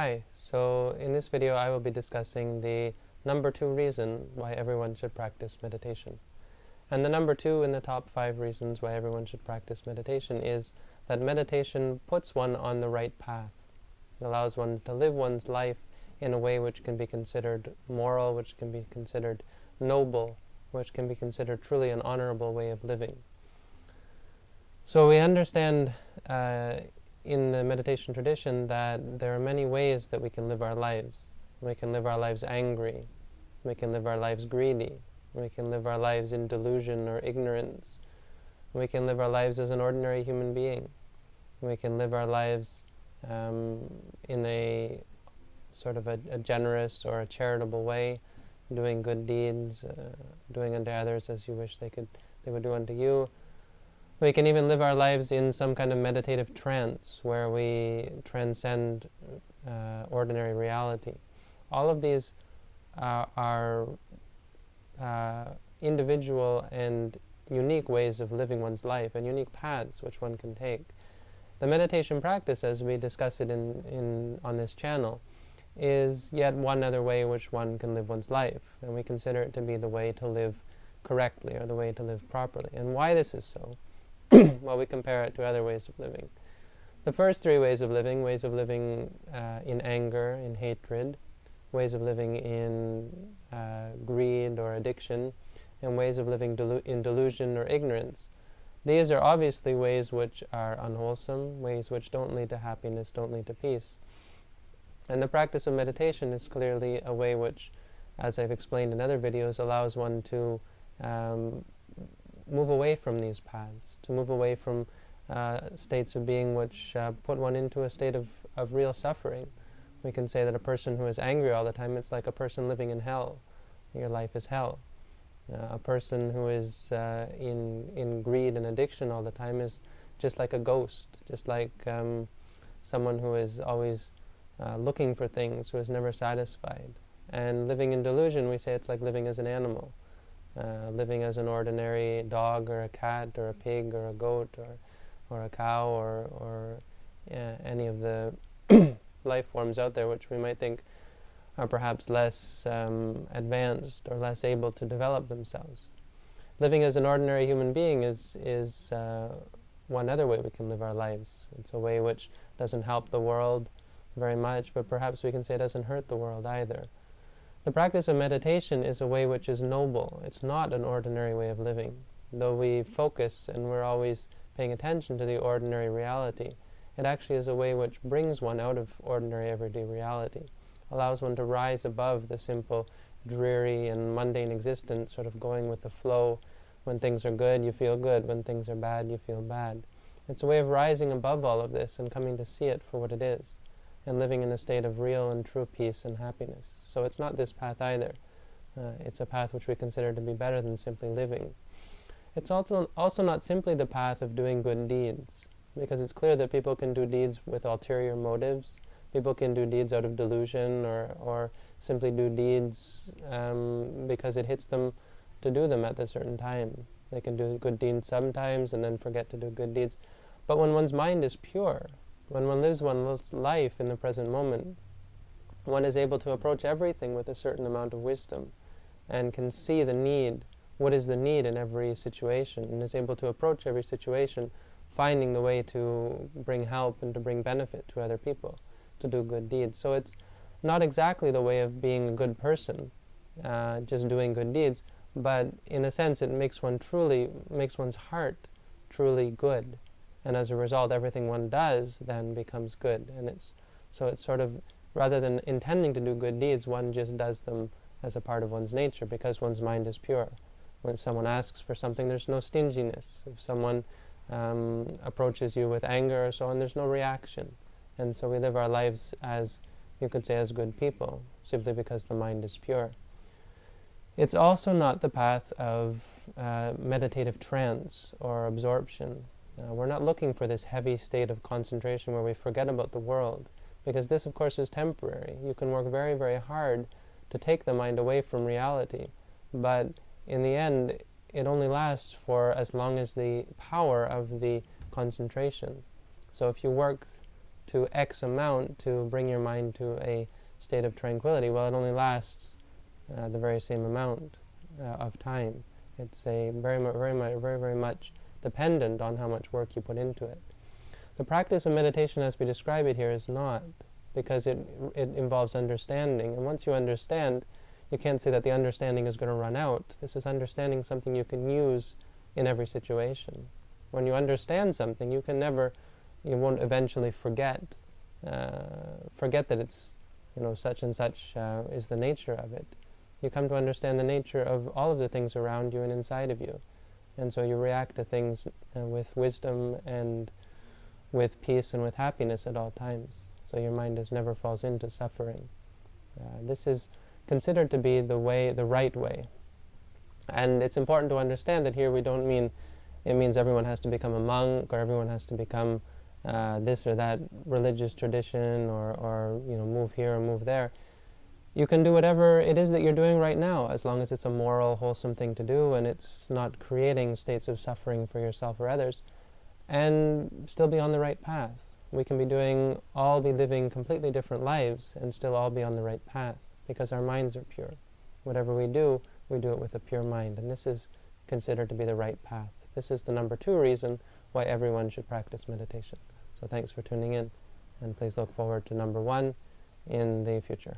Hi, so in this video I will be discussing the number 2 reason why everyone should practice meditation. And the number 2 in the top 5 reasons why everyone should practice meditation is that meditation puts one on the right path. It allows one to live one's life in a way which can be considered moral, which can be considered noble, which can be considered truly an honorable way of living. So we understand in the meditation tradition that there are many ways that we can live our lives. We can live our lives angry, we can live our lives greedy, we can live our lives in delusion or ignorance, we can live our lives as an ordinary human being, we can live our lives in a sort of a generous or a charitable way, doing good deeds, doing unto others as you wish they would do unto you. We can even live our lives in some kind of meditative trance where we transcend ordinary reality. All of these are individual and unique ways of living one's life and unique paths which one can take. The meditation practice, as we discuss it on this channel, is yet one other way which one can live one's life, and we consider it to be the way to live correctly or the way to live properly. And why this is so? Well, we compare it to other ways of living. The first 3 ways of living in anger, in hatred, ways of living in greed or addiction, and ways of living in delusion or ignorance. These are obviously ways which are unwholesome, ways which don't lead to happiness, don't lead to peace. And the practice of meditation is clearly a way which, as I've explained in other videos, allows one to move away from these paths, to move away from states of being which put one into a state of real suffering. We can say that a person who is angry all the time, it's like a person living in hell. Your life is hell. A person who is in greed and addiction all the time is just like a ghost, just like someone who is always looking for things, who is never satisfied. And living in delusion, we say it's like living as an animal. Living as an ordinary dog or a cat or a pig or a goat or a cow or any of the life forms out there which we might think are perhaps less advanced or less able to develop themselves. Living as an ordinary human being is one other way we can live our lives. It's a way which doesn't help the world very much, but perhaps we can say it doesn't hurt the world either. The practice of meditation is a way which is noble. It's not an ordinary way of living. Though we focus and we're always paying attention to the ordinary reality, it actually is a way which brings one out of ordinary everyday reality, allows one to rise above the simple, dreary and mundane existence, sort of going with the flow. When things are good, you feel good. When things are bad, you feel bad. It's a way of rising above all of this and coming to see it for what it is, and living in a state of real and true peace and happiness. So it's not this path either. It's a path which we consider to be better than simply living. It's also not simply the path of doing good deeds, because it's clear that people can do deeds with ulterior motives. People can do deeds out of delusion or simply do deeds because it hits them to do them at a certain time. They can do good deeds sometimes and then forget to do good deeds. But when one's mind is pure, when one lives one's life in the present moment, one is able to approach everything with a certain amount of wisdom and can see the need, what is the need in every situation, and is able to approach every situation finding the way to bring help and to bring benefit to other people, to do good deeds. So it's not exactly the way of being a good person, just doing good deeds, but in a sense it makes one's heart truly good. And as a result, everything one does then becomes good. And it's sort of, rather than intending to do good deeds, one just does them as a part of one's nature because one's mind is pure. When someone asks for something, there's no stinginess. If someone approaches you with anger or so on, there's no reaction. And so we live our lives as, you could say, as good people, simply because the mind is pure. It's also not the path of meditative trance or absorption. We're not looking for this heavy state of concentration where we forget about the world, because this, of course, is temporary. You can work very, very hard to take the mind away from reality, but in the end, it only lasts for as long as the power of the concentration. So if you work to X amount to bring your mind to a state of tranquility. Well, it only lasts the very same amount of time. It's a very much dependent on how much work you put into it. The practice of meditation as we describe it here is not, because it involves understanding. And once you understand, you can't say that the understanding is going to run out. This is understanding something you can use in every situation. When you understand something, you won't eventually forget that it's, such and such is the nature of it. You come to understand the nature of all of the things around you and inside of you. And so you react to things with wisdom and with peace and with happiness at all times. So your mind never falls into suffering. This is considered to be the right way. And it's important to understand that here we don't mean it means everyone has to become a monk or everyone has to become this or that religious tradition or move here or move there. You can do whatever it is that you're doing right now, as long as it's a moral, wholesome thing to do and it's not creating states of suffering for yourself or others, and still be on the right path. We can all be living completely different lives and still all be on the right path, because our minds are pure. Whatever we do it with a pure mind, and this is considered to be the right path. This is the number 2 reason why everyone should practice meditation. So thanks for tuning in, and please look forward to number 1 in the future.